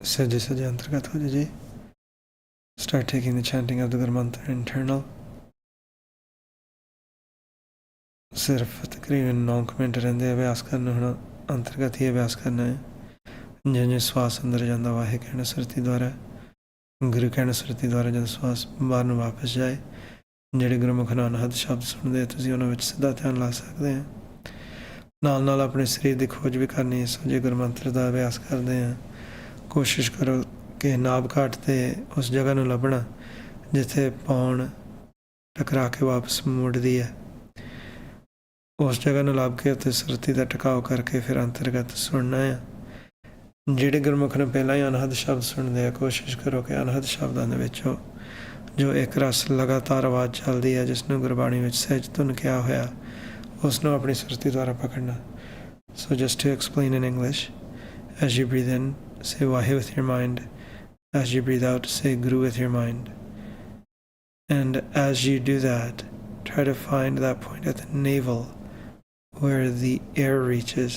सजे सजे अंतर्गत हो जी. Start taking the chanting of the Guru Mantra internal. सिर्फ तकरीबन 9 मिनट रहंदे अभ्यास करना हुण अंतर्गत ही अभ्यास करना है. जिं जिं श्वास अंदर जाता वाहे कहना सुरती द्वारा, गुरु कहना सुरती द्वारा जब श्वास बाहर ਨੂੰ वापस जाए, ਜਿਹੜੇ ਗੁਰਮੁਖ ਨਾਲ ਅਨਹਦ ਸ਼ਬਦ ਸੁਣਦੇ ਤੁਸੀਂ ਉਹਨਾਂ ਵਿੱਚ ਸਿੱਧਾ ਧਿਆਨ ਲਾ ਸਕਦੇ ਆ. ਨਾਲ ਨਾਲ ਆਪਣੇ ਸਰੀਰ ਦੀ ਖੋਜ ਵੀ ਕਰਨੀ ਹੈ. ਸੋ ਜੇ ਗੁਰਮੰਤਰ ਦਾ ਅਭਿਆਸ ਕਰਦੇ ਆ, ਕੋਸ਼ਿਸ਼ ਕਰੋ ਕਿ ਨਾਭ ਘਾਟ ਤੇ ਉਸ ਜਗ੍ਹਾ ਨੂੰ ਲੱਭਣਾ ਜਿੱਥੇ ਪੌਣ ਟਕਰਾ ਕੇ ਵਾਪਸ ਮੁੜਦੀ ਹੈ. ਉਸ ਜਗ੍ਹਾ ਨੂੰ ਲੱਭ ਕੇ ਉੱਥੇ ਸੁਰਤੀ ਦਾ ਟਿਕਾਓ ਕਰਕੇ ਫਿਰ ਅੰਤਰਗਤ ਸੁਣਨਾ ਹੈ. ਜਿਹੜੇ ਗੁਰਮੁਖ ਨੂੰ ਪਹਿਲਾਂ ਹੀ ਅਨਹਦ ਸ਼ਬਦ ਸੁਣਦੇ ਆ, ਕੋਸ਼ਿਸ਼ ਕਰੋ ਕਿ ਅਨਹਦ ਸ਼ਬਦਾਂ ਦੇ ਵਿੱਚੋਂ ਜੋ ਇੱਕ ਰਸ ਲਗਾਤਾਰ ਆਵਾਜ਼ ਚੱਲਦੀ ਹੈ, ਜਿਸ ਨੂੰ ਗੁਰਬਾਣੀ ਵਿੱਚ ਸਹਿਜ ਧੁਨ ਕਿਹਾ ਹੋਇਆ, ਉਸ ਨੂੰ ਆਪਣੀ ਸੁਰਤੀ ਦੁਆਰਾ ਪਕੜਨਾ. So just to explain in English, as you breathe in, say Wahe with your mind. As you breathe out, say Guru with your mind. And as you do that, try to find that point at the navel where the air reaches.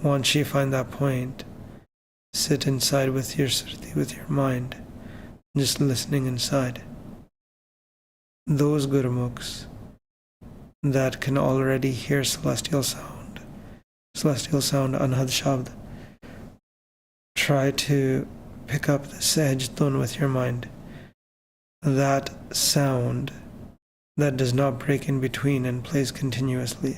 Once you find that point, sit inside with your sursati, with your mind, just listening inside. Those Gurumukhs that can already hear celestial sound, anhad shabd, try to pick up the sahaj tun with your mind, that sound that does not break in between and plays continuously.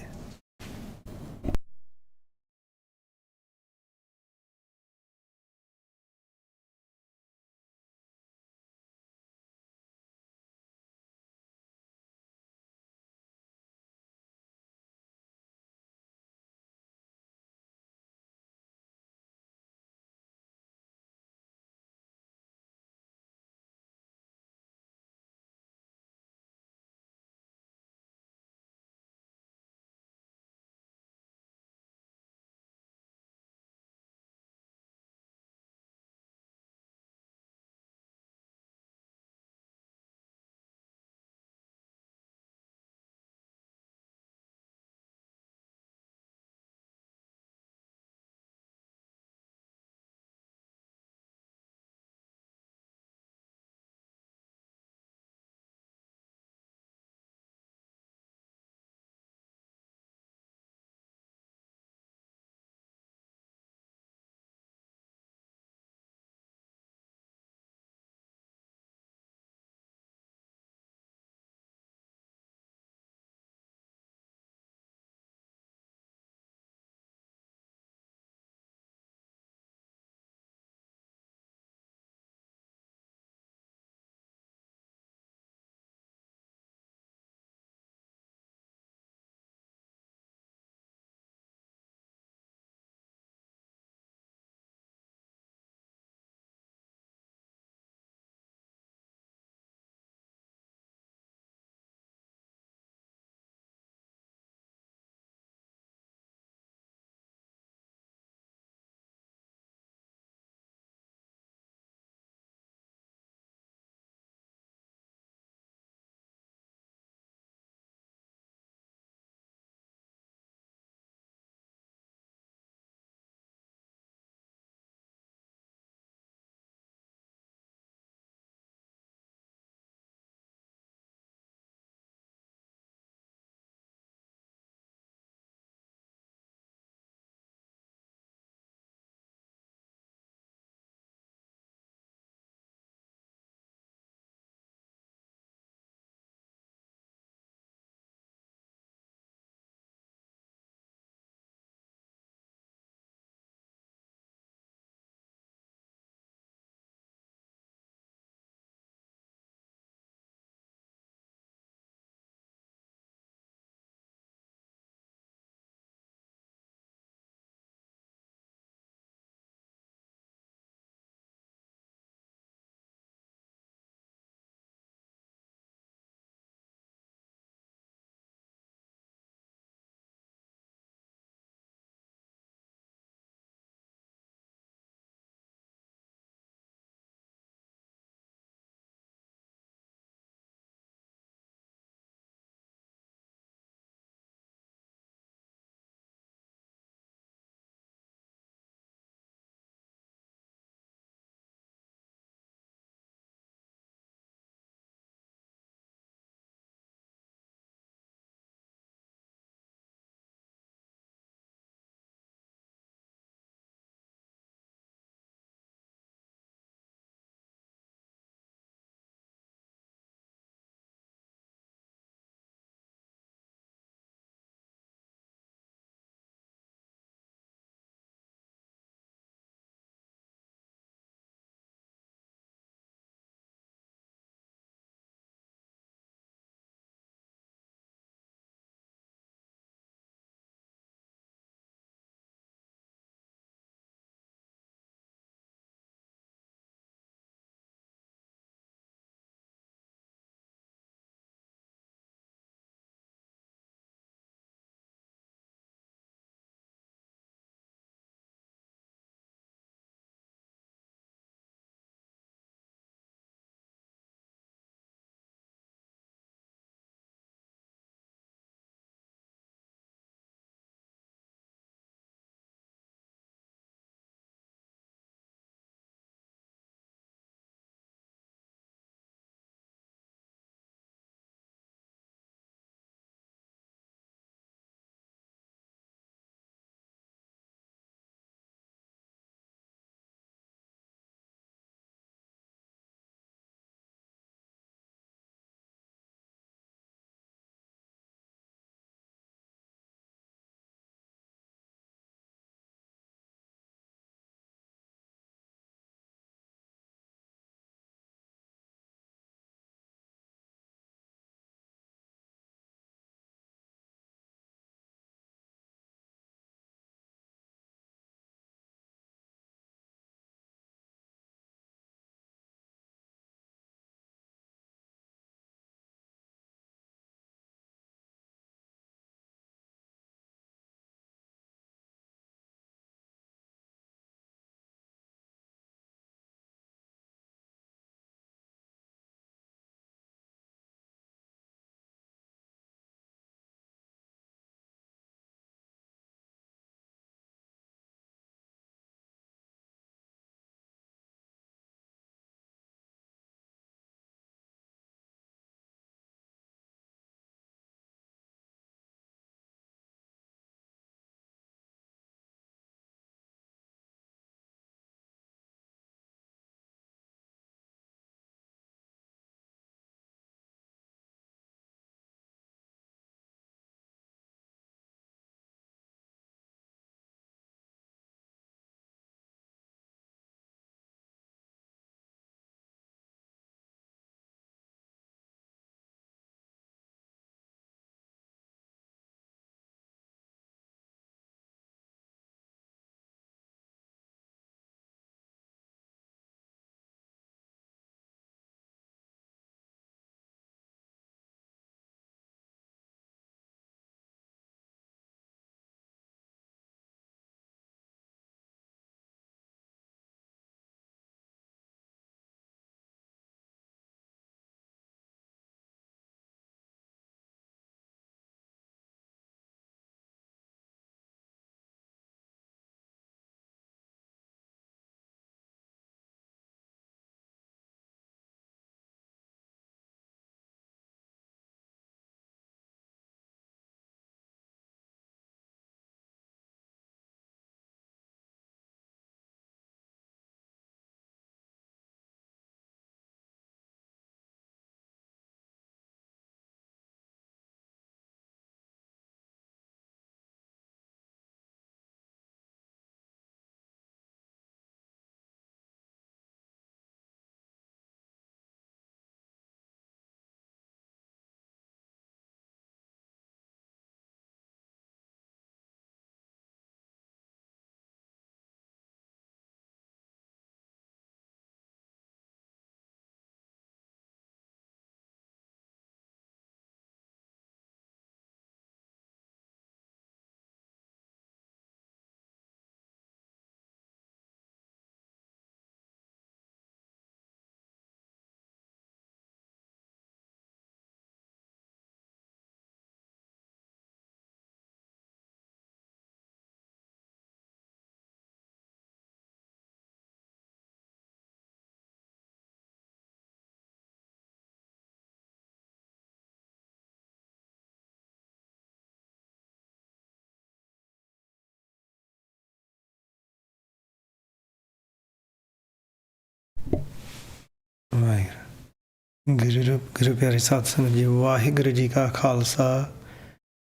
ਗੁਰੂ ਰੂਪ ਗੁਰੂ ਪਿਆਰੇ ਸਾਧ ਸੰਗਤ ਜੀ, ਵਾਹਿਗੁਰੂ ਜੀ ਕਾ ਖਾਲਸਾ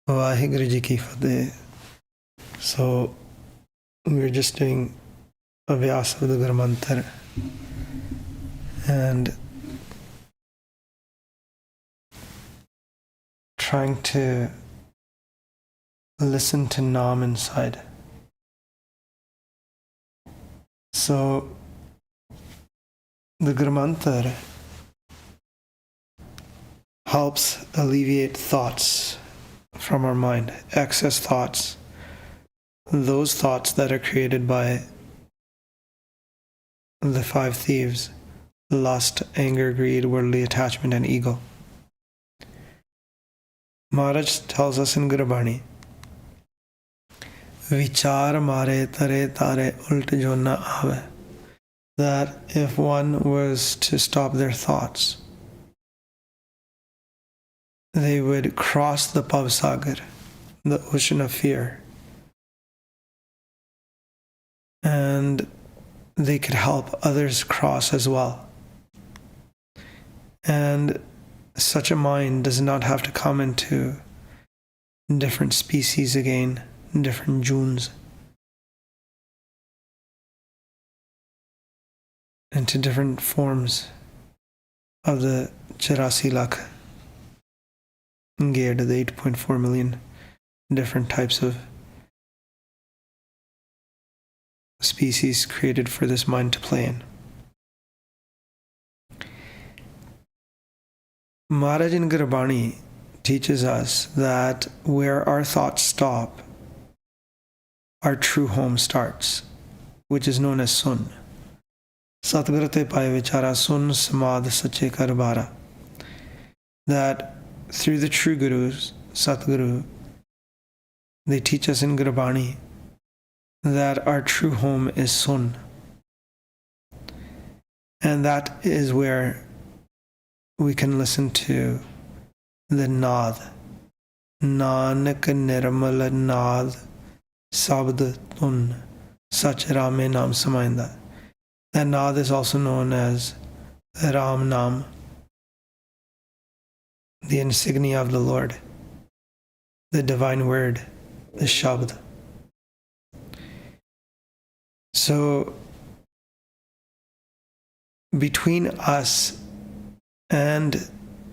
ਵਾਹਿਗੁਰੂ ਜੀ ਕੀ ਫਤਿਹ. So we're just doing a vyas of the Guru Mantra and trying to listen to Nam inside. So the Guru Mantra helps alleviate thoughts from our mind, excess thoughts, those thoughts that are created by the five thieves: lust, anger, greed, worldly attachment, and ego. Maharaj tells us in Gurbani, Vichar mare tare tare ult jo na aave, that if one was to stop their thoughts, they would cross the Bhavsagar, the ocean of fear, and they could help others cross as well. And such a mind does not have to come into different species again, different junes, into different forms of the 84 lakh geared to the 8.4 million different types of species created for this mind to play in. Maharaj in Gurbani teaches us that where our thoughts stop, our true home starts, which is known as Sun. Satguru te paye vichara sun samad sache karbara. That through the true gurus, Satguru, they teach us in Gurbani that our true home is Sun. And that is where we can listen to the Naad. Nanak nirmal Naad sabd tun sach Rame Naam Samainda. That Naad is also known as Ram Naam, the insignia of the Lord, the divine word, the Shabd. So, between us and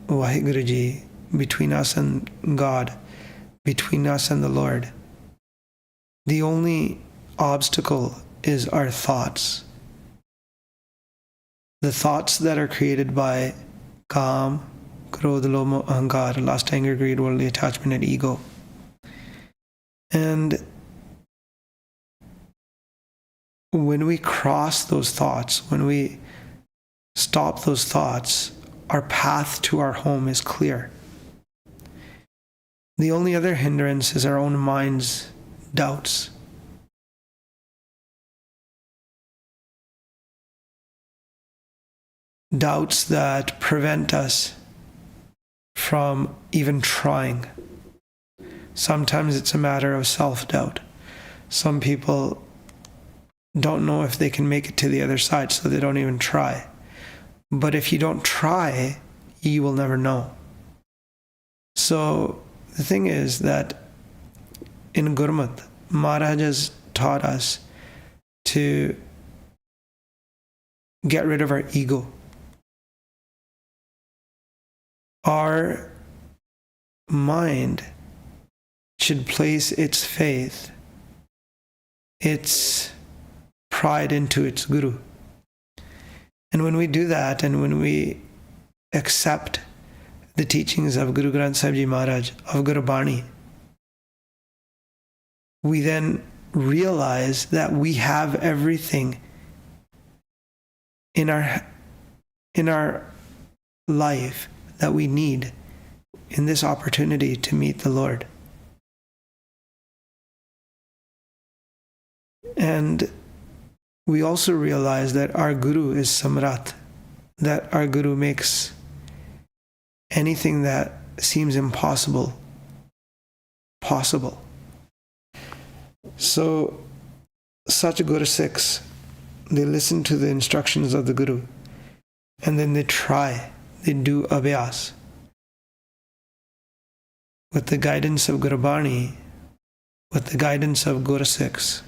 Vaheguruji, between us and God, between us and the Lord, the only obstacle is our thoughts. The thoughts that are created by Kam, Krodh, Loma, Ahankar, lust, anger, greed, worldly attachment, and ego. And when we cross those thoughts, when we stop those thoughts, our path to our home is clear. The only other hindrance is our own mind's doubts. Doubts that prevent us from even trying. Sometimes it's a matter of self-doubt. Some people don't know if they can make it to the other side, so they don't even try. But if you don't try, you will never know. So the thing is that in Gurmat, Maharaj has taught us to get rid of our ego. Our mind should place its faith, its pride into its Guru. And when we do that, and when we accept the teachings of Guru Granth Sahib Ji Maharaj, of Gurbani, we then realize that we have everything in our life that we need in this opportunity to meet the Lord. And we also realize that our Guru is Samrat, that our Guru makes anything that seems impossible possible. So, such Guru Sikhs, they listen to the instructions of the Guru, and then they try. they do abhyas. With the guidance of Gurbani, with the guidance of Gursikhs,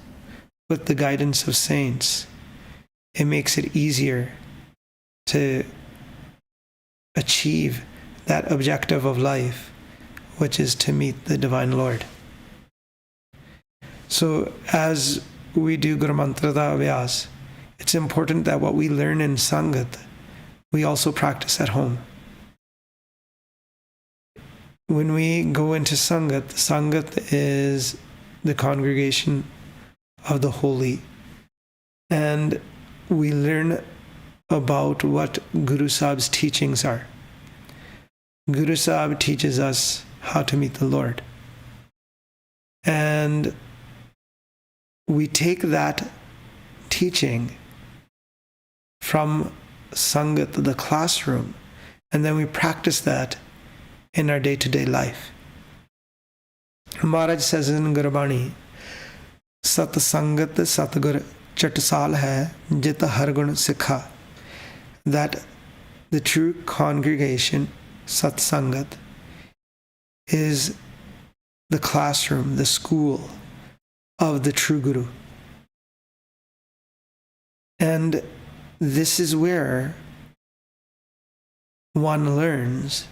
with the guidance of saints, it makes it easier to achieve that objective of life, which is to meet the Divine Lord. So as we do Guru Mantra da Abhyas, it's important that what we learn in Sangat, we also practice at home. When we go into Sangat, Sangat is the congregation of the holy, and we learn about what Guru Sahib's teachings are. Guru Sahib teaches us how to meet the Lord. And we take that teaching from Sangat, the classroom, and then we practice that in our day-to-day life. Maharaj says in Gurbani, Sat Sangat Satgur Chatsal hai Jit Har Gun Sikha, that the true congregation, Sat Sangat, is the classroom, the school of the true Guru. And this is where one learns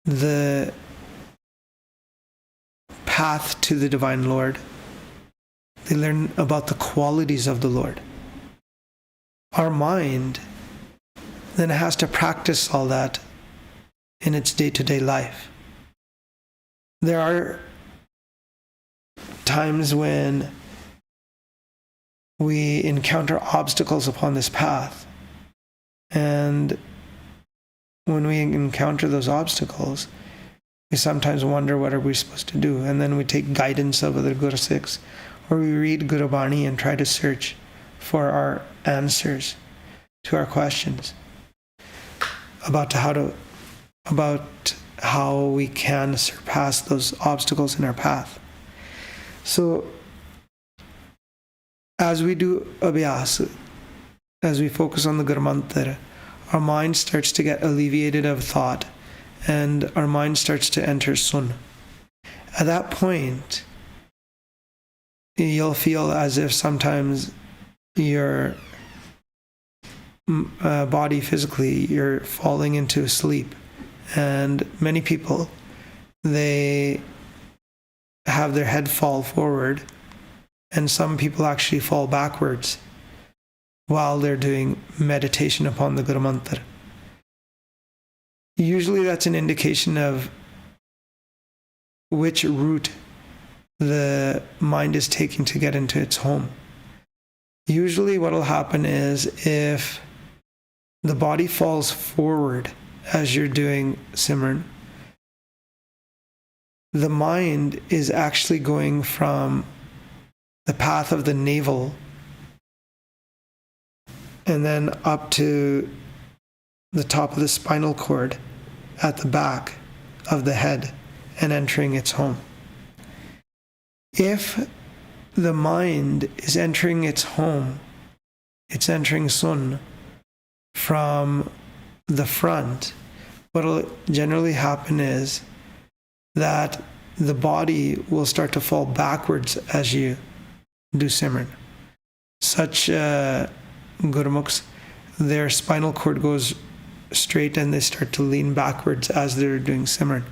the path to the Divine Lord. They learn about the qualities of the Lord. Our mind then has to practice all that in its day-to-day life. There are times when we encounter obstacles upon this path, and when we encounter those obstacles, we sometimes wonder what are we supposed to do, and then we take guidance of other Guru Sikhs, or we read Gurbani and try to search for our answers to our questions about how we can surpass those obstacles in our path. So as we do abhyas, as we focus on the Guru Mantra, our mind starts to get alleviated of thought, and our mind starts to enter sun. At that point, you'll feel as if sometimes your body physically, you're falling into sleep. And many people, they have their head fall forward, and some people actually fall backwards while they're doing meditation upon the Guru Mantra. Usually that's an indication of which route the mind is taking to get into its home. Usually what will happen is if the body falls forward as you're doing Simran, the mind is actually going from the path of the navel and then up to the top of the spinal cord at the back of the head and entering its home. If the mind is entering its home, it's entering sun from the front, what will generally happen is that the body will start to fall backwards as you do Simran. Such Gurmukhs, their spinal cord goes straight and they start to lean backwards as they're doing Simran.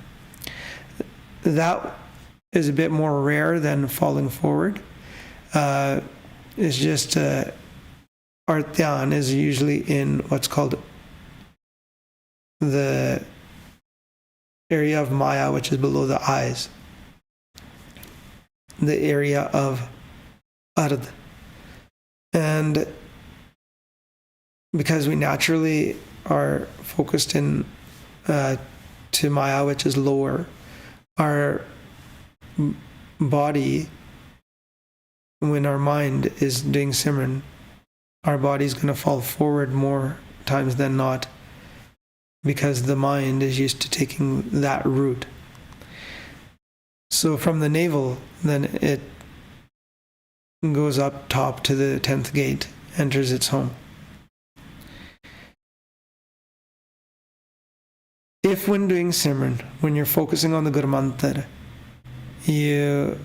That is a bit more rare than falling forward. It's just our dhyan is usually in what's called the area of Maya, which is below the eyes, the area of Ardh. And because we naturally are focused in to Maya, which is lower, our body, when our mind is doing Simran, our body is going to fall forward more times than not, because the mind is used to taking that route. So from the navel, then it goes up top to the 10th gate, enters its home. If when doing Simran, when you're focusing on the Guru Mantra, you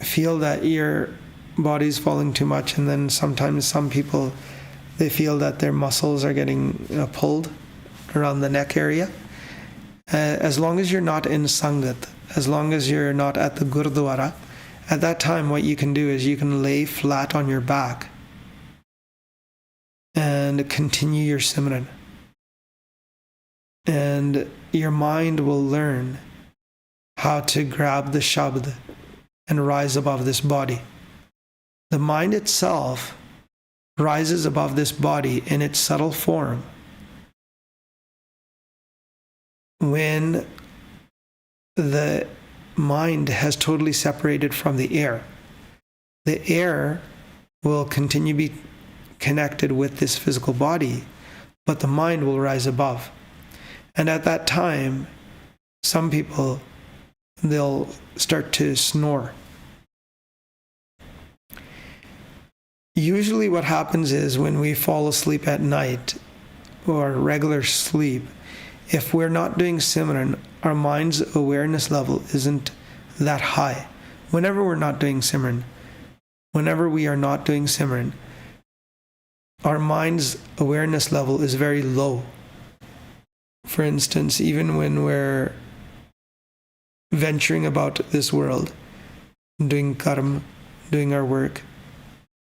feel that your body's falling too much, and then sometimes some people, they feel that their muscles are getting pulled around the neck area. As long as you're not in Sangat, as long as you're not at the Gurdwara, at that time what you can do is you can lay flat on your back and continue your Simran. And your mind will learn how to grab the Shabd and rise above this body. The mind itself rises above this body in its subtle form when the mind has totally separated from the air. The air will continue to be connected with this physical body, but the mind will rise above. And at that time, some people, they'll start to snore. Usually what happens is when we fall asleep at night or regular sleep, if we're not doing Simran, our mind's awareness level isn't that high. Whenever we are not doing Simran, our mind's awareness level is very low. For instance, even when we're venturing about this world, doing karma, doing our work,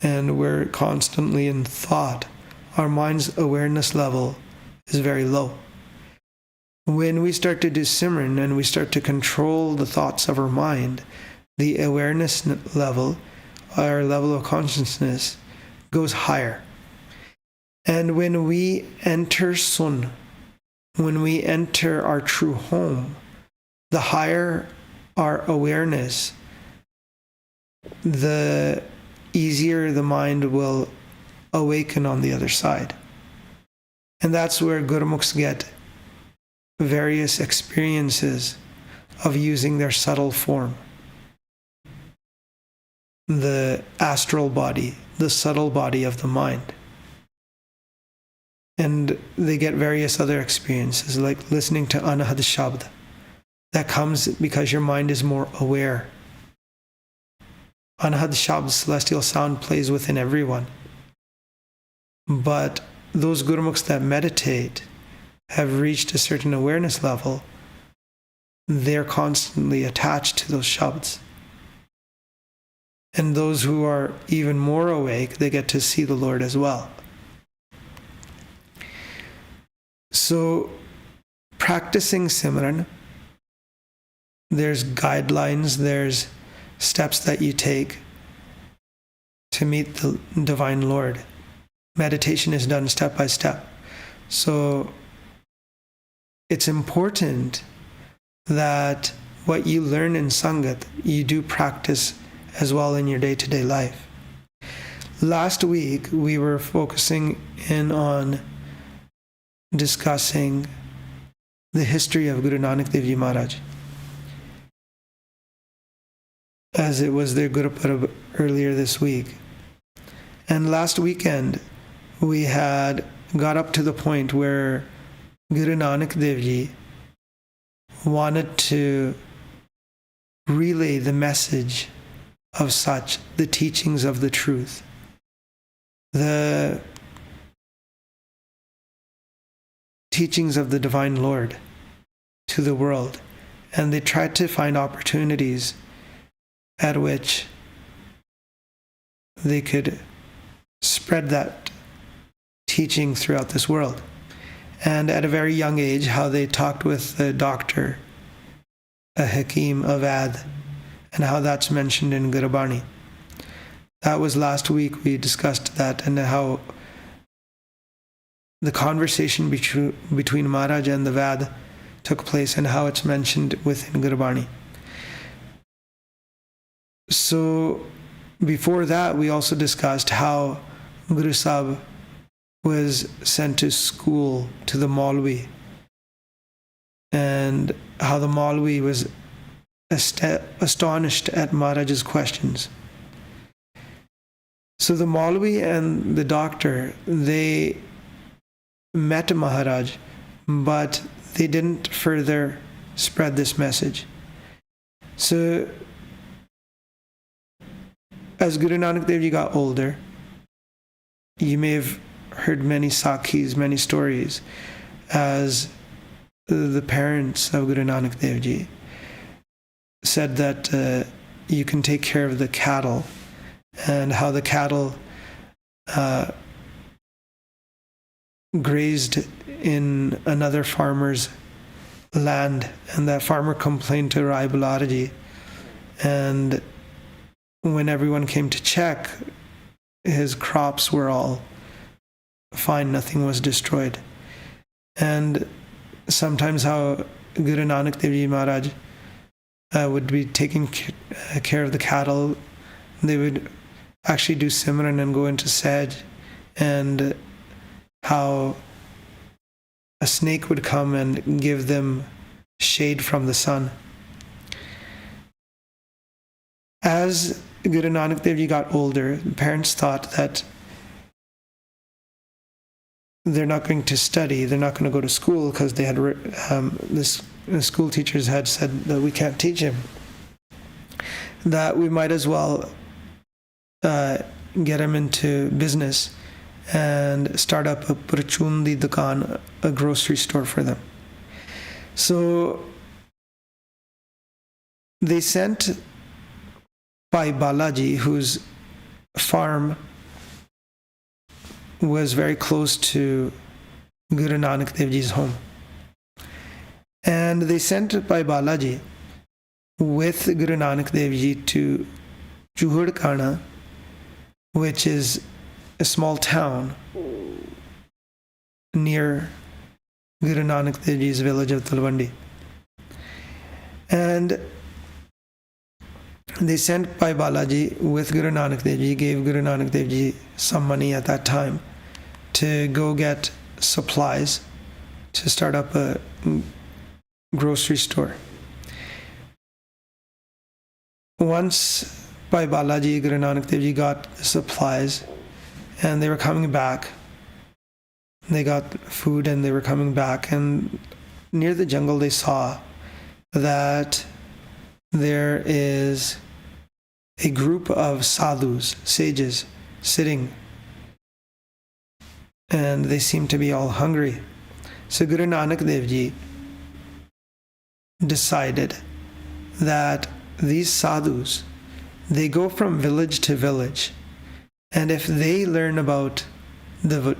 and we're constantly in thought, our mind's awareness level is very low. When we start to do Simran and we start to control the thoughts of our mind, the awareness level, our level of consciousness, goes higher. And when we enter Sun, when we enter our true home, the higher our awareness, the easier the mind will awaken on the other side. And that's where Gurmukhs get various experiences of using their subtle form. The astral body, the subtle body of the mind. And they get various other experiences, like listening to Anahad Shabd. That comes because your mind is more aware. Anahad Shabd, celestial sound, plays within everyone. But those Gurmukhs that meditate have reached a certain awareness level, they're constantly attached to those Shabds. And those who are even more awake, they get to see the Lord as well. So, practicing Simran, there's guidelines, there's steps that you take to meet the Divine Lord. Meditation is done step by step. So, it's important that what you learn in Sangat, you do practice as well in your day-to-day life. Last week, we were focusing in on discussing the history of Guru Nanak Dev Ji Maharaj, as it was their Gurupurab earlier this week. And last weekend, we had got up to the point where Guru Nanak Dev Ji wanted to relay the message of such, the teachings of the truth, the teachings of the Divine Lord to the world. And they tried to find opportunities at which they could spread that teaching throughout this world. And at a very young age, how they talked with the doctor, a Hakim, a Vad, and how that's mentioned in Gurbani. That was last week, we discussed that, and how the conversation between Maharaj and the Vad took place, and how it's mentioned within Gurbani. So, before that, we also discussed how Guru Sahib was sent to school to the Maulvi, and how the Maulvi was astonished at Maharaj's questions. So the Maulvi and the doctor, they met Maharaj. but they didn't further spread this message. So as Guru Nanak Dev Ji got older, you may have heard many sakhis, many stories, as the parents of Guru Nanak Dev Ji said that you can take care of the cattle, and how the cattle grazed in another farmer's land, and that farmer complained to Rai Bularaji, and when everyone came to check, his crops were all fine, nothing was destroyed. And sometimes how Guru Nanak Dev Ji Maharaj would be taking care of the cattle, they would actually do Simran and go into Saj, and how a snake would come and give them shade from the sun. As Guru Nanak Dev Ji got older, parents thought that they're not going to study, they're not going to go to school, because they had the school teachers had said that we can't teach him, that we might as well get him into business and start up a Prachundi Dukan, a grocery store for them. So they sent Bhai Balaji, whose farm was very close to Guru Nanak Dev Ji's home. And they sent Bhai Balaji with Guru Nanak Dev Ji to Chuhudkana, which is a small town near Guru Nanak Dev Ji's village of Talwandi. And they sent Bhai Balaji with Guru Nanak Dev Ji, gave Guru Nanak Dev Ji some money at that time to go get supplies to start up a grocery store. Once Bhai Balaji, Guru Nanak Dev Ji got the supplies and they were coming back, they got food and they were coming back, and near the jungle they saw that there is a group of sadhus, sages, sitting, and they seem to be all hungry. So Guru Nanak Dev Ji decided that these sadhus, they go from village to village, and if they learn about the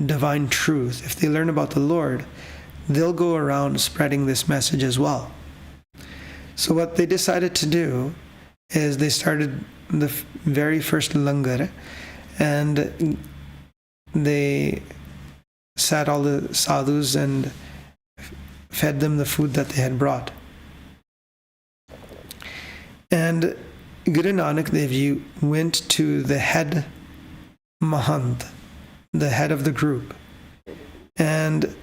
divine truth, if they learn about the Lord, they'll go around spreading this message as well. So what they decided to do is they started the very first langar, and they sat all the sadhus and fed them the food that they had brought. And Guru Nanak Dev Ji went to the head Mahant, the head of the group, and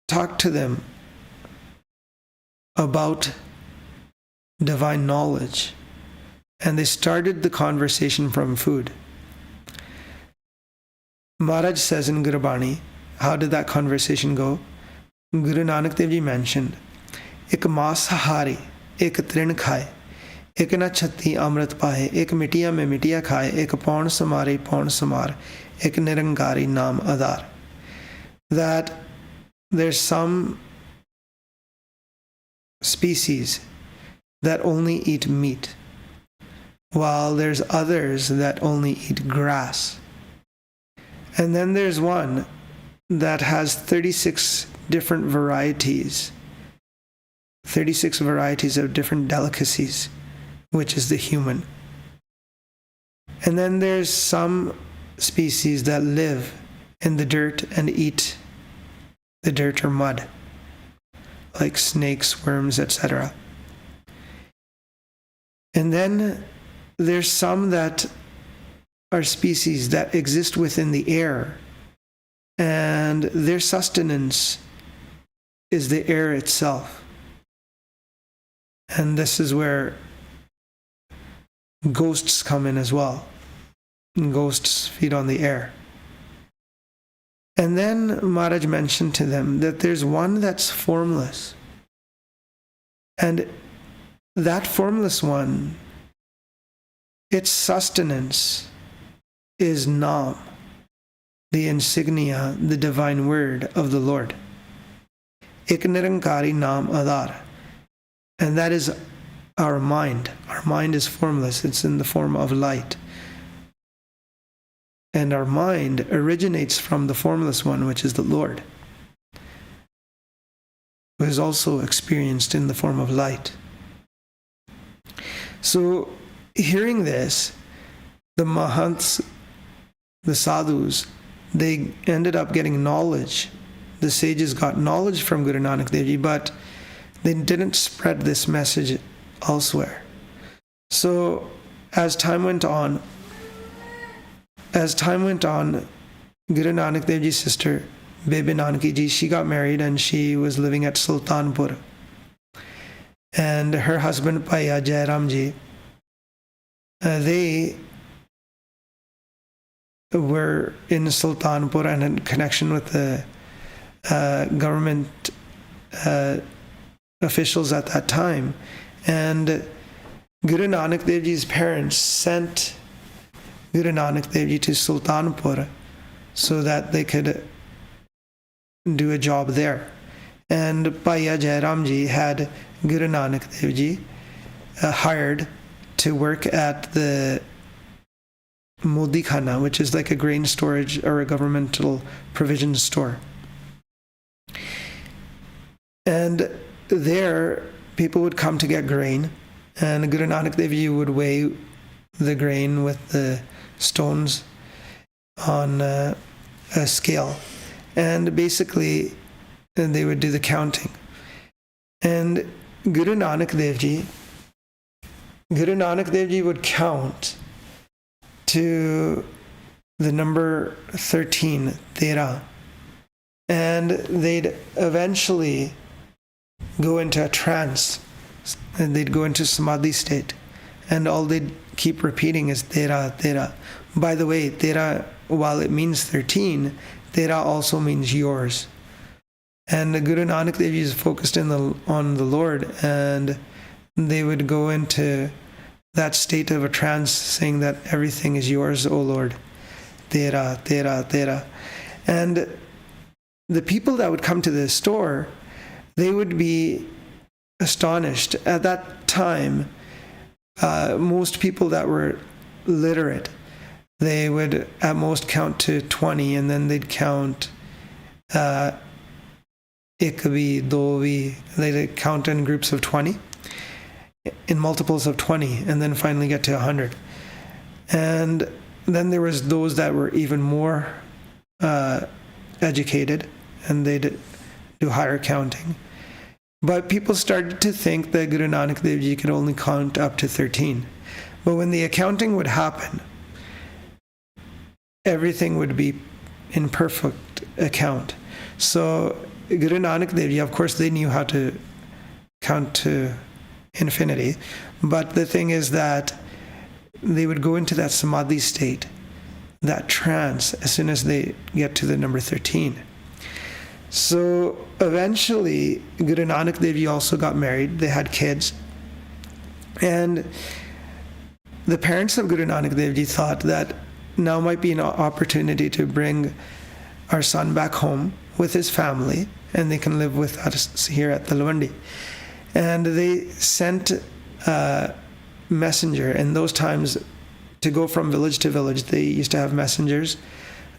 talked to them about divine knowledge. And they started the conversation from food. Maharaj says in Gurbani, how did that conversation go? Guru Nanak Dev Ji mentioned, "Ek masahari, ek trin khaye, ek na chatti amrit pahe, ek mitiya mein mitiya khaye, ek paun samar, ek nirangari naam adar." That there's some species that only eat meat, while there's others that only eat grass. And then there's one that has 36 different varieties, 36 varieties of different delicacies, which is the human. And then there's some species that live in the dirt and eat the dirt or mud, like snakes, worms, etc. And then there's some that are species that exist within the air, and their sustenance is the air itself. And this is where ghosts come in as well. And ghosts feed on the air. And then Maharaj mentioned to them that there's one that's formless. And that formless one, its sustenance is Nam, the insignia, the divine word of the Lord. Ik nirankari Nam Adar. And that is our mind. Our mind is formless. It's in the form of light. And our mind originates from the formless one, which is the Lord, who is also experienced in the form of light. So, hearing this, the Mahants, the sadhus, they ended up getting knowledge. The sages got knowledge from Guru Nanak Dev Ji, but they didn't spread this message elsewhere. So, as time went on, Guru Nanak Dev Ji's sister, Bebe Nanaki Ji, she got married and she was living at Sultanpur. And her husband, Bhaiya Jairam Ji, they were in Sultanpur and in connection with the government officials at that time. And Guru Nanak Dev Ji's parents sent Guru Nanak Dev Ji to Sultanpur so that they could do a job there. And Bhaiya Jairam Ji had Guru Nanak Dev Ji hired to work at the Modi Khana, which is like a grain storage or a governmental provision store. And there, people would come to get grain, and Guru Nanak Dev Ji would weigh the grain with the stones on a scale. And basically, they would do the counting. And Guru Nanak Dev Ji would count to the number 13, Tera. And they'd eventually go into a trance, and they'd go into Samadhi state. And all they'd keep repeating is Tera, Tera. By the way, Tera, while it means 13, Tera also means yours. And the Guru Nanak Dev Ji is focused on the Lord, and they would go into that state of a trance, saying that everything is yours, O Lord. Tera, Tera, Tera. And the people that would come to the store, they would be astonished. At that time, most people that were literate, they would at most count to 20, and then they'd count ikvi, dovi. They'd count in groups of 20, in multiples of 20, and then finally get to 100. And then there was those that were even more educated, and they'd do higher counting. But people started to think that Guru Nanak Dev Ji could only count up to 13. But when the accounting would happen, everything would be in perfect account. So Guru Nanak Dev Ji, of course, they knew how to count to infinity. But the thing is that they would go into that Samadhi state, that trance, as soon as they get to the number 13. So eventually, Guru Nanak Dev Ji also got married. They had kids. And the parents of Guru Nanak Dev Ji thought that now might be an opportunity to bring our son back home with his family, and they can live with us here at Talwandi. And they sent a messenger. In those times, to go from village to village, they used to have messengers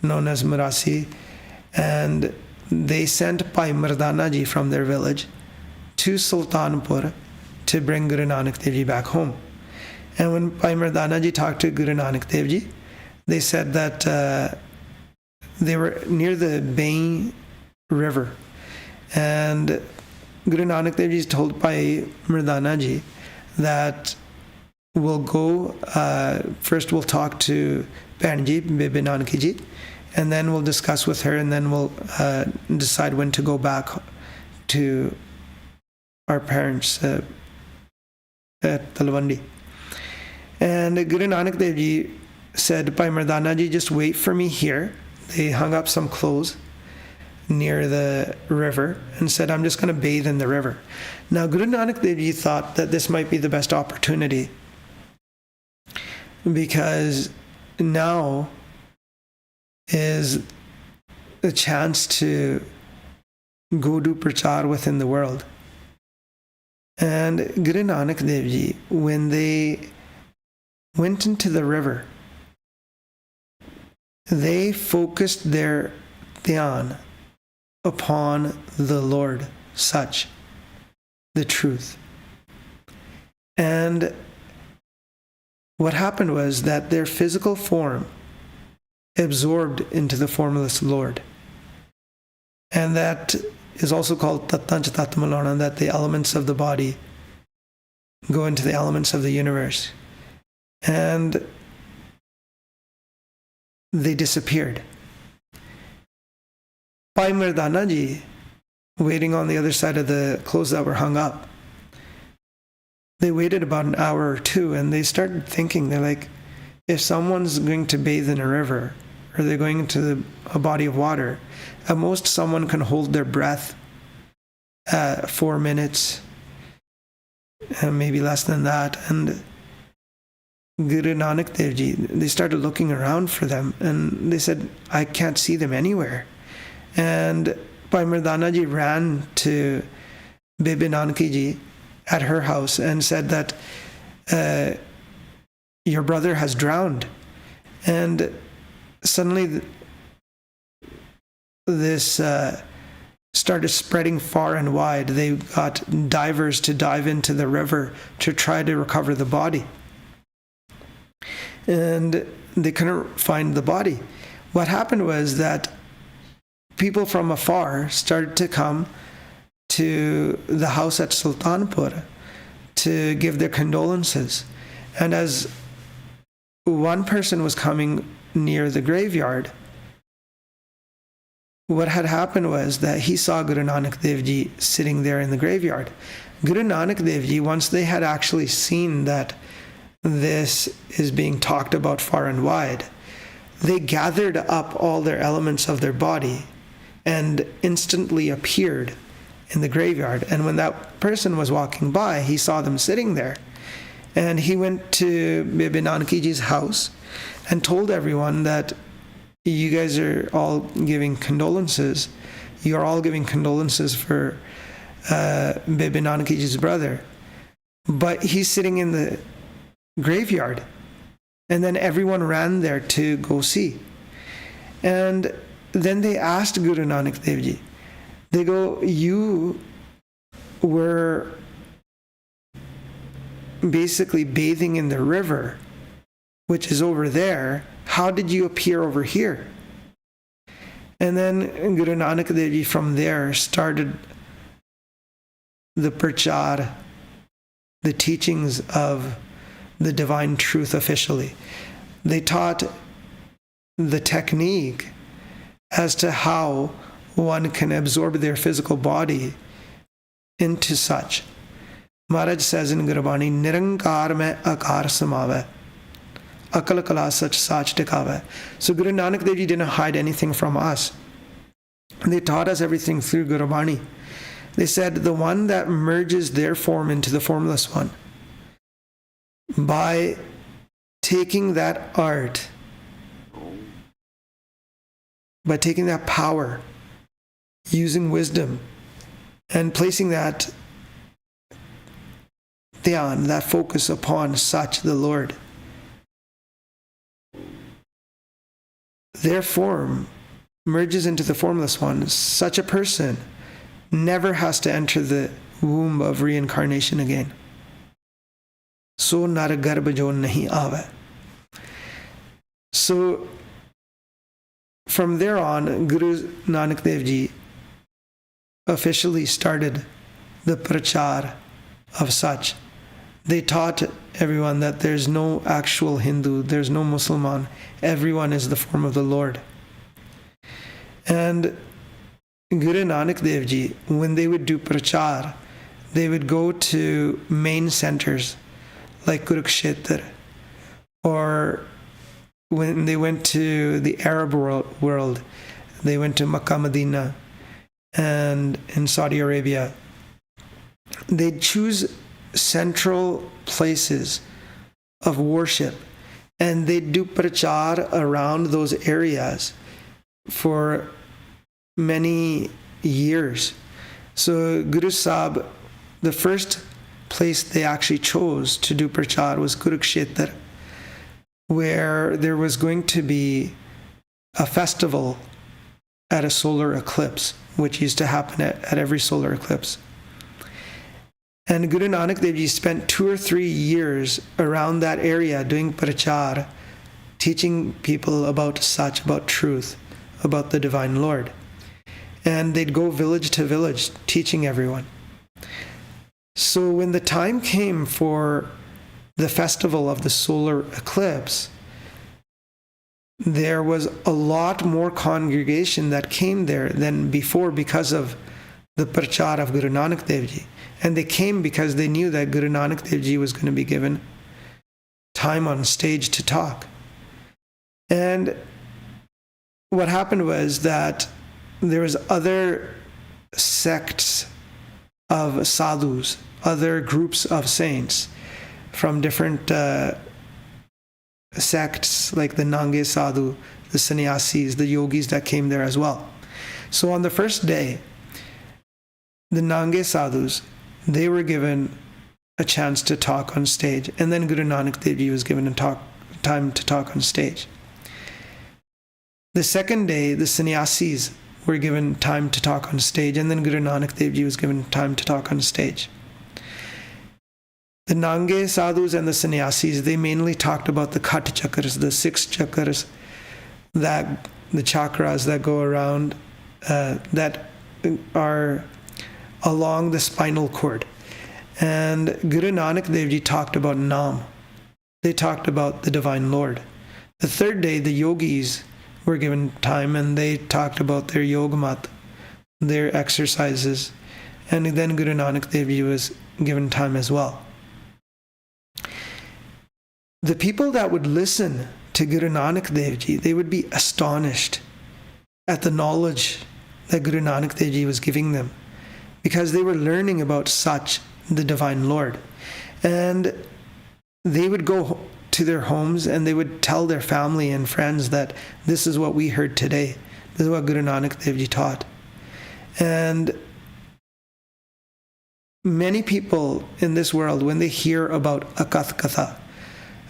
known as Murasi. And they sent Bhai Mardana Ji from their village to Sultanpur to bring Guru Nanak Dev Ji back home. And when Bhai Mardana Ji talked to Guru Nanak Dev Ji, they said that they were near the Bain River. And Guru Nanak Dev Ji told Bhai Mardana Ji that we'll go, first we'll talk to Bhain Ji, Bibi Nanaki Ji, and then we'll discuss with her, and then we'll decide when to go back to our parents at Talwandi. And Guru Nanak Dev Ji said, Bhai Mardana Ji, just wait for me here. They hung up some clothes near the river and said, I'm just going to bathe in the river. Now, Guru Nanak Dev Ji thought that this might be the best opportunity, because now is a chance to go do prachar within the world. And Guru Nanak Dev Ji, when they went into the river, they focused their dhyan upon the Lord, Sach, the truth. And what happened was that their physical form absorbed into the formless Lord. And that is also called Tattancha Tattvamalana, that the elements of the body go into the elements of the universe. And they disappeared. Bhai Mardana Ji, waiting on the other side of the clothes that were hung up, they waited about an hour or two, and they started thinking, they're like, if someone's going to bathe in a river, or they're going into a body of water, at most someone can hold their breath 4 minutes, and maybe less than that. And Guru Nanak Dev Ji, they started looking around for them, and they said, I can't see them anywhere. And Bhai Mardana Ji ran to Bibi Nanaki Ji at her house and said that your brother has drowned. And suddenly this started spreading far and wide. They got divers to dive into the river to try to recover the body. And they couldn't find the body. What happened was that people from afar started to come to the house at Sultanpur to give their condolences. And as one person was coming near the graveyard, what had happened was that he saw Guru Nanak Dev Ji sitting there in the graveyard. Guru Nanak Dev Ji, once they had actually seen that this is being talked about far and wide, they gathered up all their elements of their body and instantly appeared in the graveyard. And when that person was walking by, he saw them sitting there. And he went to Bibi Nanaki Ji's house and told everyone that you guys are all giving condolences. You are all giving condolences for Bibi Nanaki Ji's brother. But he's sitting in the graveyard. And then everyone ran there to go see. And then they asked Guru Nanak Dev Ji, they go, you were basically bathing in the river, which is over there. How did you appear over here? And then Guru Nanak Dev Ji from there started the prachar, the teachings of the divine truth officially. They taught the technique as to how one can absorb their physical body into such. Maharaj says in Gurbani, Nirankar mein akar samave, akal kala sach sach tikave. So Guru Nanak Dev Ji didn't hide anything from us. They taught us everything through Gurbani. They said the one that merges their form into the formless one, by taking that art, by taking that power, using wisdom, and placing that dhyan, that focus upon Sach, the Lord, their form merges into the formless one. Such a person never has to enter the womb of reincarnation again. So nar garbh jo nahi aave. So from there on, Guru Nanak Dev Ji officially started the prachar of Sach. They taught everyone that there's no actual Hindu, there's no Muslim, everyone is the form of the Lord. And Guru Nanak Dev Ji, when they would do prachar, they would go to main centers like Kurukshetra, or when they went to the Arab world, they went to Makkah, Medina, and in Saudi Arabia, they'd choose central places of worship, and they'd do prachar around those areas for many years. So Guru Sahib, the first place they actually chose to do prachar was Kurukshetra, where there was going to be a festival at a solar eclipse, which used to happen at every solar eclipse. And Guru Nanak Dev Ji spent 2 or 3 years around that area doing prachar, teaching people about Sach, about truth, about the Divine Lord. And they'd go village to village teaching everyone. So when the time came for the festival of the solar eclipse, there was a lot more congregation that came there than before because of the prachar of Guru Nanak Dev Ji. And they came because they knew that Guru Nanak Dev Ji was going to be given time on stage to talk. And what happened was that there was other sects of sadhus, other groups of saints from different sects, like the Nange Sadhu, the sannyasis, the yogis that came there as well. So on the first day, the Nange Sadhus, they were given a chance to talk on stage, and then Guru Nanak Dev Ji was given time to talk on stage. The second day, the sannyasis were given time to talk on stage, and then Guru Nanak Dev Ji was given time to talk on stage. The Nange Sadhus and the sannyasis, they mainly talked about the Khat chakras, the 6 chakras, that the chakras that go around, that are along the spinal cord. And Guru Nanak Dev Ji talked about Naam. They talked about the Divine Lord. The third day, the yogis were given time, and they talked about their yogamat, their exercises. And then Guru Nanak Dev Ji was given time as well. The people that would listen to Guru Nanak Dev Ji, they would be astonished at the knowledge that Guru Nanak Dev Ji was giving them, because they were learning about Sach, the Divine Lord. And they would go to their homes and they would tell their family and friends that this is what we heard today. This is what Guru Nanak Dev Ji taught. And many people in this world, when they hear about a Katha,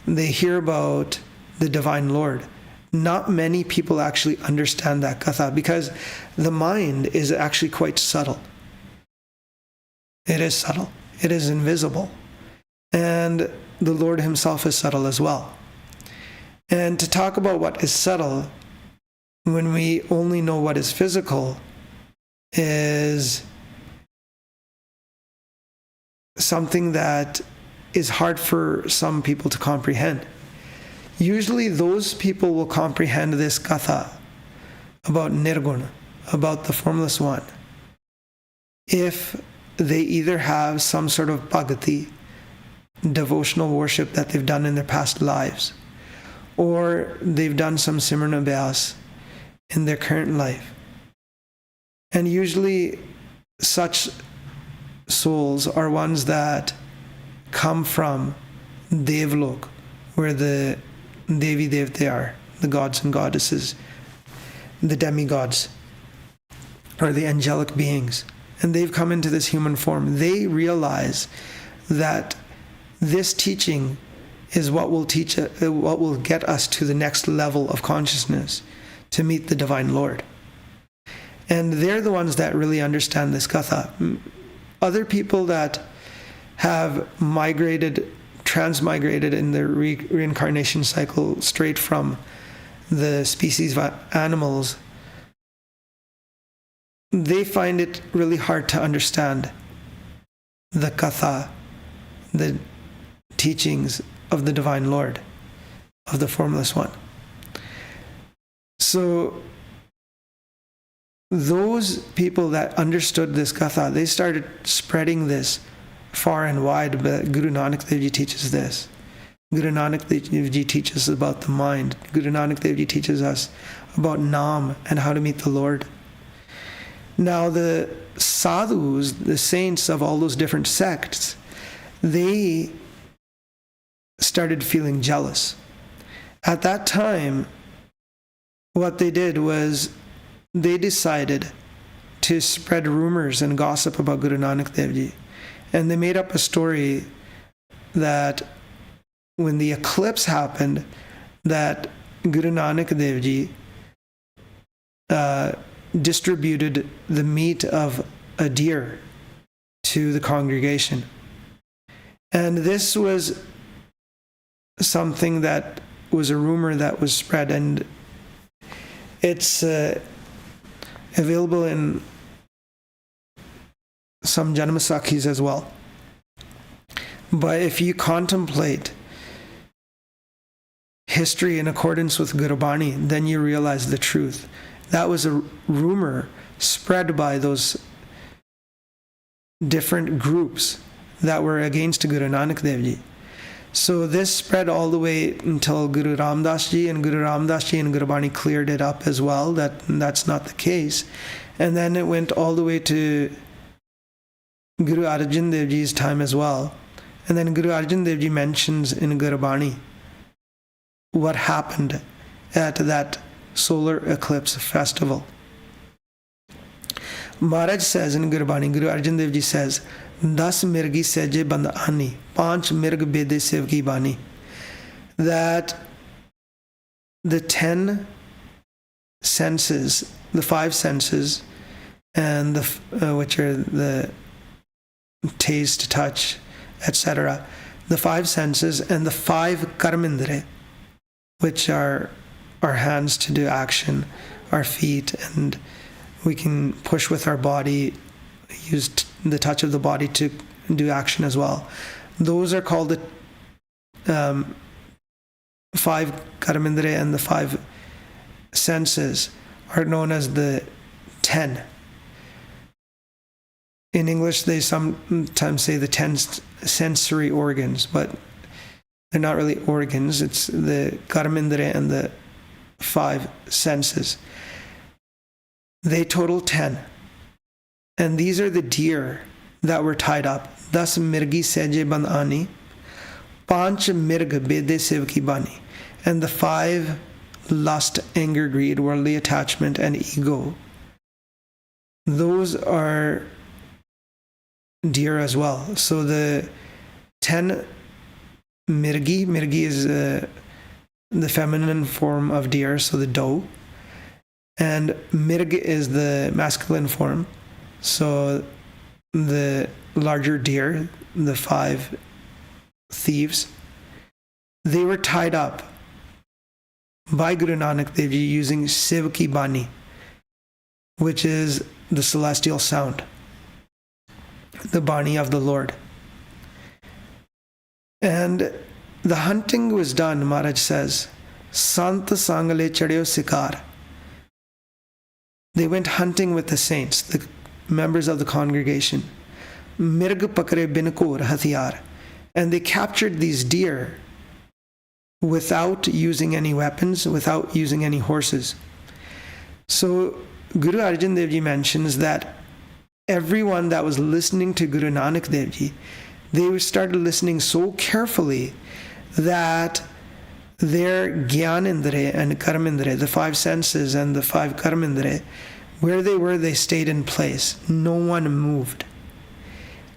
they hear about the Divine Lord. Not many people actually understand that Katha, because the mind is actually quite subtle. It is subtle. It is invisible. And the Lord himself is subtle as well. And to talk about what is subtle when we only know what is physical is something that is hard for some people to comprehend. Usually those people will comprehend this katha about Nirguna, about the Formless One, if they either have some sort of bhakti, devotional worship that they've done in their past lives, or they've done some Simran Abhyas in their current life. And usually such souls are ones that come from Devlok, where the Devi Devte are, the gods and goddesses, the demigods, or the angelic beings. And they've come into this human form. They realize that this teaching is what will get us to the next level of consciousness, to meet the Divine Lord. And they're the ones that really understand this katha. Other people that have transmigrated in the reincarnation cycle straight from the species of animals, they find it really hard to understand the katha, the teachings of the Divine Lord, of the Formless One. So those people that understood this katha, they started spreading this far and wide. But Guru Nanak Dev Ji teaches this. Guru Nanak Dev Ji teaches about the mind. Guru Nanak Dev Ji teaches us about Naam and how to meet the Lord. Now the sadhus, the saints of all those different sects, they started feeling jealous. At that time, what they did was they decided to spread rumors and gossip about Guru Nanak Dev Ji. And they made up a story that when the eclipse happened, that Guru Nanak Dev Ji distributed the meat of a deer to the congregation. And this was something that was a rumor that was spread, and it's available in some Janamasakhis as well. But if you contemplate history in accordance with Gurubani, then you realize the truth. That was a rumor spread by those different groups that were against Guru Nanak Dev Ji. So this spread all the way until Guru Ramdas Ji, and Guru Ramdas Ji and Gurubani cleared it up as well, that that's not the case. And then it went all the way to Guru Arjan Dev Ji's time as well. And then Guru Arjan Dev Ji mentions in Gurubani what happened at that solar eclipse festival. Maharaj says in Gurubani, Guru Arjan Dev Ji says, Das mirgi seje band ani, panch mirg bede sev ki bani. That the 10 senses, the 5 senses, and which are the taste, touch, etc., the 5 senses, and the 5 karmindre, which are our hands to do action, our feet, and we can push with our body, use the touch of the body to do action as well. Those are called the 5 karmindre, and the 5 senses are known as the 10. In English, they sometimes say the 10 sensory organs, but they're not really organs. It's the karmindre and the 5 senses. They total 10. And these are the deer that were tied up. Das mirgi seje band ani, panch mirg bede sev ki bani. And the 5, lust, anger, greed, worldly attachment, and ego. Those are deer as well. So the 10 mirgi is the feminine form of deer, so the doe. And mirg is the masculine form, so the larger deer, the 5 thieves. They were tied up by Guru Nanak Dev Ji using Siv Ki Bani, which is the celestial sound, the Bani of the Lord. And the hunting was done, Maharaj says, Sant Sangale Chadeo Sikar. They went hunting with the saints, the members of the congregation. Mirg Pakre Binakor Hathiyar. And they captured these deer without using any weapons, without using any horses. So Guru Arjan Dev Ji mentions that everyone that was listening to Guru Nanak Dev Ji, they started listening so carefully that their Gyanindre and Karmindre, the 5 senses and the 5 Karmindre, where they were, they stayed in place. No one moved.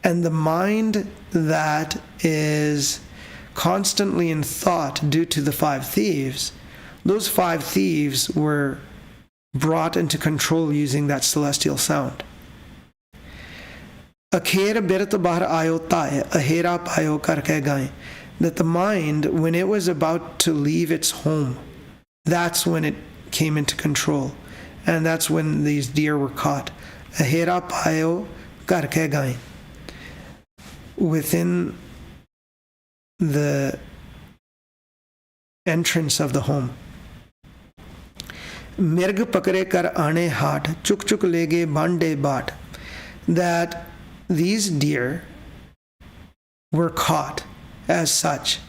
And the mind that is constantly in thought due to the 5 thieves, those 5 thieves were brought into control using that celestial sound. Akher birat bahar ayo tae, ahera payo karke gaye. That the mind, when it was about to leave its home, that's when it came into control. And that's when these deer were caught. Ahera payo karke gaye. Within the entrance of the home. Mirg pakre kar aane haat, chuk chuk lege bande baat. That these deer were caught as such,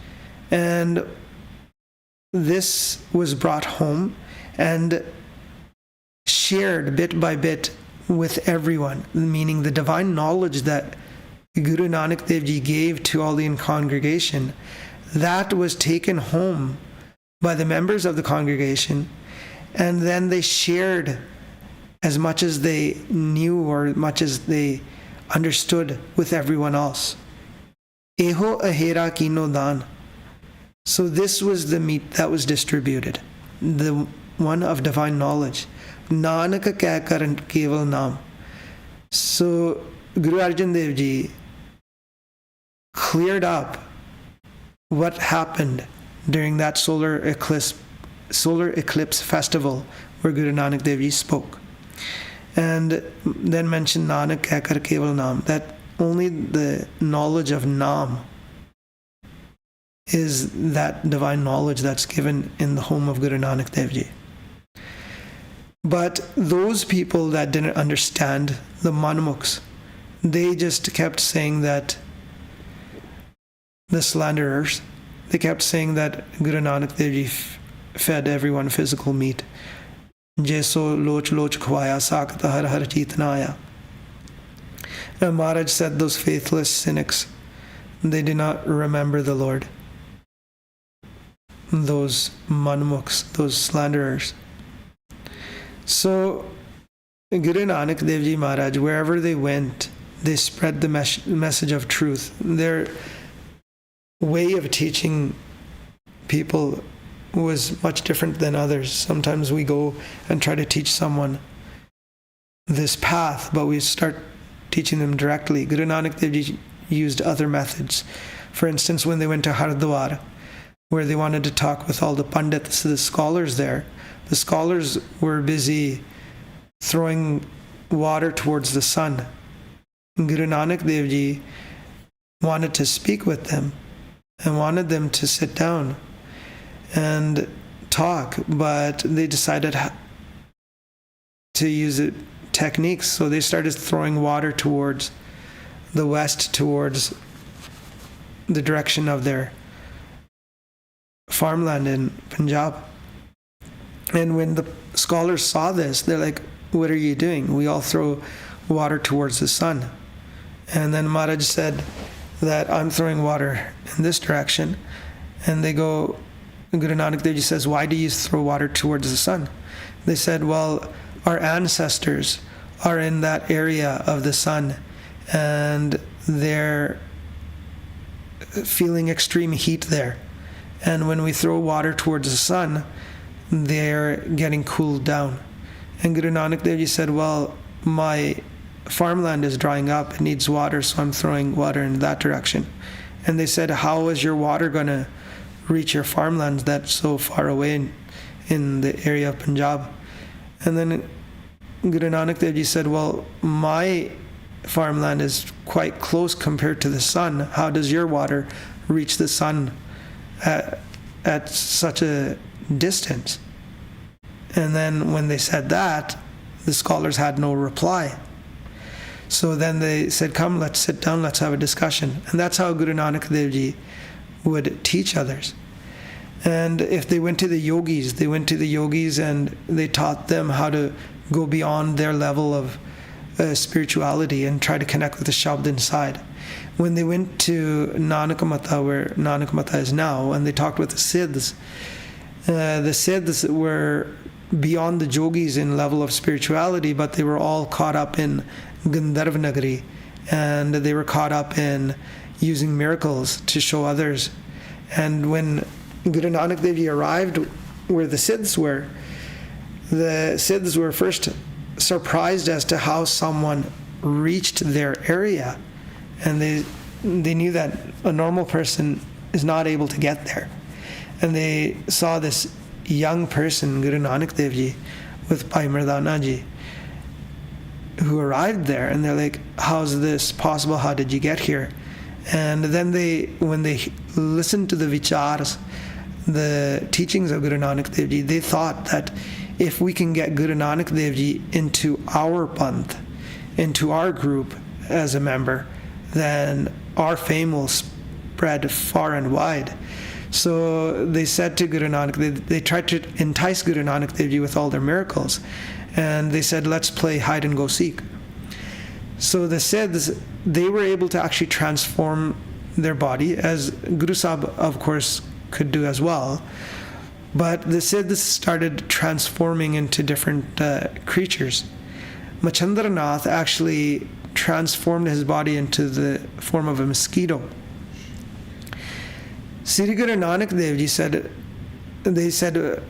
and this was brought home and shared bit by bit with everyone, meaning the divine knowledge that Guru Nanak Dev Ji gave to all the congregation, that was taken home by the members of the congregation, and then they shared as much as they knew or much as they understood with everyone else. Eho ahera kino dan. So this was the meat that was distributed, the one of divine knowledge. Nanak keh kar keval naam. So Guru Arjan Dev Ji cleared up what happened during that solar eclipse festival where Guru Nanak Dev Ji spoke. And then mentioned Nanak keh kar keval naam, that only the knowledge of Naam is that divine knowledge that's given in the home of Guru Nanak Dev Ji. But those people that didn't understand, the Manmukhs, they just kept saying that, the slanderers, they kept saying that Guru Nanak Dev Ji fed everyone physical meat. Jeso loch loch khwaya sakta har har cheetnaya. And Maharaj said those faithless cynics, they did not remember the Lord. Those Manmukhs, those slanderers. So Guru Nanak Dev Ji Maharaj, wherever they went, they spread the message of truth. Their way of teaching people was much different than others. Sometimes we go and try to teach someone this path, but we start teaching them directly. Guru Nanak Dev Ji used other methods. For instance, when they went to Haridwar, where they wanted to talk with all the pandits, the scholars there, the scholars were busy throwing water towards the sun. Guru Nanak Dev Ji wanted to speak with them and wanted them to sit down and talk, but they decided to use techniques, so they started throwing water towards the west, towards the direction of their farmland in Punjab. And when the scholars saw this, they're like, what are you doing? We all throw water towards the sun. And then Maharaj said that I'm throwing water in this direction. And they go, Guru Nanak Dev Ji says, why do you throw water towards the sun? They said, well, our ancestors are in that area of the sun and they're feeling extreme heat there. And when we throw water towards the sun, they're getting cooled down. And Guru Nanak Dev Ji said, well, my farmland is drying up, it needs water, so I'm throwing water in that direction. And they said, how is your water going to reach your farmlands that's so far away in the area of Punjab? And then Guru Nanak Dev Ji said, well, my farmland is quite close compared to the sun. How does your water reach the sun at such a distance? And then when they said that, the scholars had no reply. So then they said, come, let's sit down, let's have a discussion. And that's how Guru Nanak Dev Ji would teach others. And if they went to the yogis, they went to the yogis and they taught them how to go beyond their level of spirituality and try to connect with the Shabd inside. When they went to Nanak Mata, where Nanak Mata is now, and they talked with the Siddhs were beyond the yogis in level of spirituality, but they were all caught up in Gandharva Nagari, and they were caught up in using miracles to show others. And when Guru Nanak Dev Ji arrived where the Siddhs were first surprised as to how someone reached their area, and they knew that a normal person is not able to get there. And they saw this young person, Guru Nanak Dev Ji, with Bhai Mardana Ji, who arrived there, and they're like, how's this possible? How did you get here? And then when they listened to the vichars, the teachings of Guru Nanak Dev Ji, they thought that if we can get Guru Nanak Dev Ji into our panth, into our group as a member, then our fame will spread far and wide. So they said to Guru Nanak, they tried to entice Guru Nanak Dev Ji with all their miracles. and they said, let's play hide and go seek. So the Siddhs, they were able to actually transform their body, as Guru Sahib, of course, could do as well. But the Siddhs started transforming into different creatures. Machandranath actually transformed his body into the form of a mosquito. Sri Guru Nanak Dev Ji said,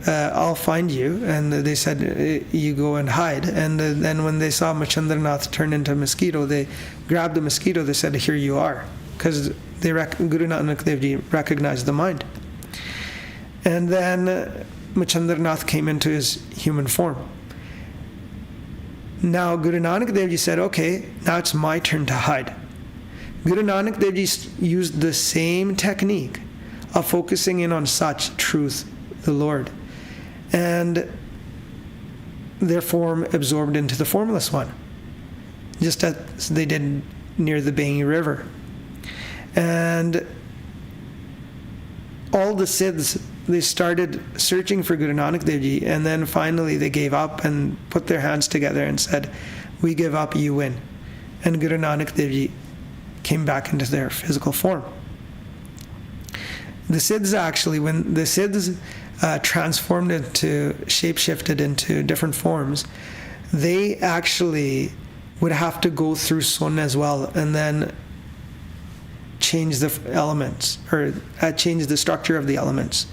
I'll find you, and they said, you go and hide. And then when they saw Machandranath turn into a mosquito, they grabbed the mosquito, they said, here you are, because Guru Nanak Dev Ji recognized the mind. And then Machandranath came into his human form. Now Guru Nanak Dev Ji said, okay, now it's my turn to hide. Guru Nanak Dev Ji used the same technique of focusing in on such truth, the Lord, and their form absorbed into the formless one, just as they did near the Bangi River. And all the Siddhs, they started searching for Guru Nanak Dev Ji, and then finally they gave up and put their hands together and said, we give up, you win. And Guru Nanak Dev Ji came back into their physical form. The Siddhs actually, when the Siddhs transformed into, shape-shifted into different forms, they actually would have to go through sun as well, and then change the elements, or change the structure of the elements.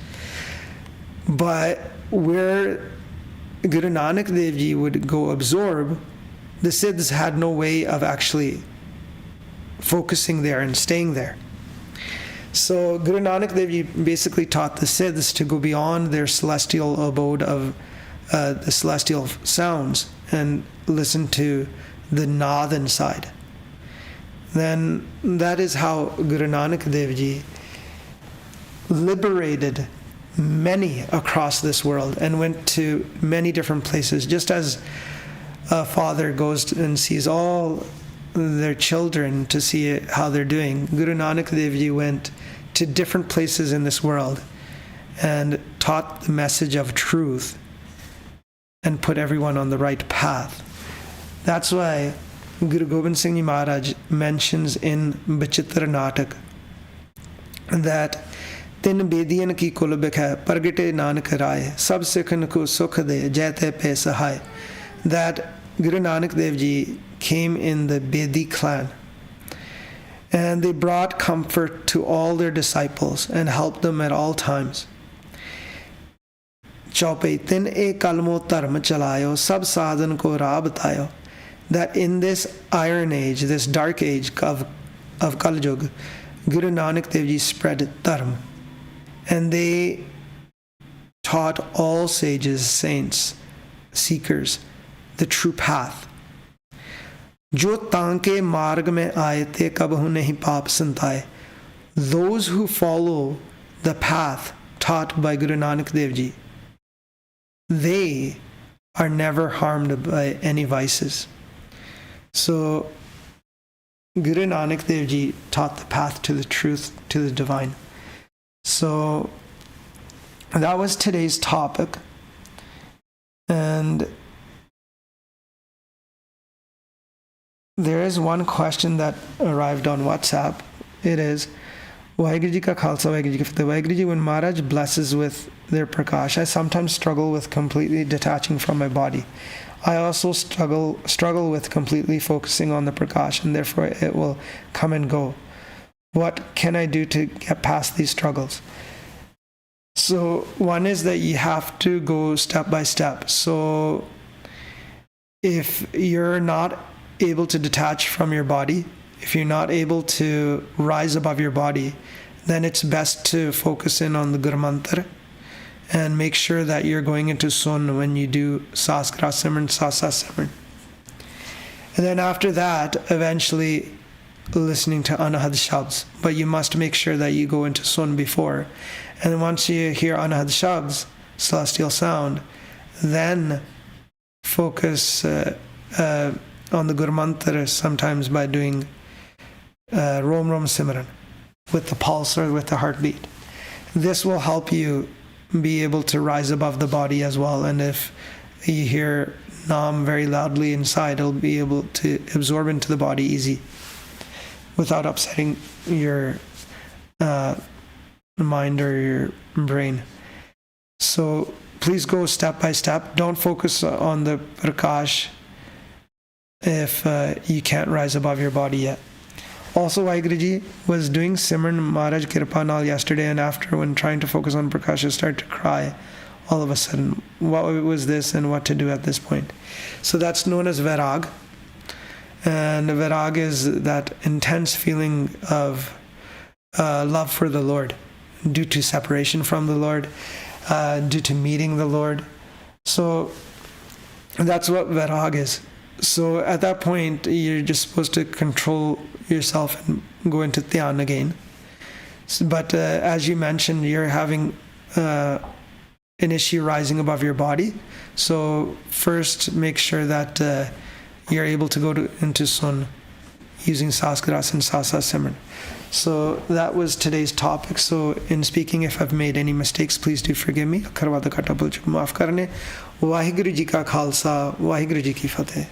But where Guru Nanak Dev Ji would go absorb, the Siddhs had no way of actually focusing there and staying there. So Guru Nanak Dev Ji basically taught the Siddhs to go beyond their celestial abode of the celestial sounds and listen to the Naad inside. Then that is how Guru Nanak Dev Ji liberated many across this world and went to many different places. Just as a father goes and sees all their children to see how they're doing, Guru Nanak Dev Ji went to different places in this world and taught the message of truth and put everyone on the right path. That's why Guru Gobind Singh Ji Maharaj mentions in Bachitra Natak that Tin Bediyan ki kul bikha pargate Nanak Rai sab sikhan ko sukh de jaite pe sahai, that Guru Nanak Dev Ji came in the Bedi clan, and they brought comfort to all their disciples and helped them at all times. Chaupai tin ek kalmo dharma chalayo sab sadhan ko raah batayo, that in this iron age, this dark age of Kal Yuga, Guru Nanak Dev Ji spread dharma, and they taught all sages, saints, seekers the true path. Jo tanke marg mein aaye te kabhu nahi paap santaye, those who follow the path taught by Guru Nanak Dev Ji, they are never harmed by any vices. So Guru Nanak Dev Ji taught the path to the truth, to the divine. So that was today's topic. And there is one question that arrived on WhatsApp. It is, Waheguru Ji Ka Khalsa, Waheguru Ji Ki Fateh. Waheguru Ji, when Maharaj blesses with their prakash, I sometimes struggle with completely detaching from my body. I also struggle with completely focusing on the prakash, and therefore it will come and go. What can I do to get past these struggles? So one is that you have to go step by step. So if you're not able to detach from your body, if you're not able to rise above your body, then it's best to focus in on the Guru Mantra and make sure that you're going into Sun when you do Saskara Simran, Sasa Simran. And then after that, eventually listening to Anahad Shabds. But you must make sure that you go into Sun before. And once you hear Anahad Shabds, celestial sound, then focus on the Guru Mantra, sometimes by doing Rom Rom Simran with the pulse or with the heartbeat. This will help you be able to rise above the body as well. And if you hear Naam very loudly inside, it'll be able to absorb into the body easy without upsetting your mind or your brain. So please go step by step. Don't focus on the prakash if you can't rise above your body yet. Also, Vaheguruji was doing Simran Maharaj Kirpa Nal yesterday, and after, when trying to focus on prakash, I started to cry all of a sudden. What was this and what to do at this point? So that's known as Vairag. And Vairag is that intense feeling of love for the Lord due to separation from the Lord, due to meeting the Lord. So that's what Vairag is. So at that point, you're just supposed to control yourself and go into Dhyan again. But as you mentioned, you're having an issue rising above your body. So first, make sure that you're able to go into Sun using Saskras and Sasa Simran. So that was today's topic. So in speaking, if I've made any mistakes, please do forgive me. Karwa da kata bul chuk maaf karne. Vaheguru ji ka khalsa, Vaheguru ji ki fateh.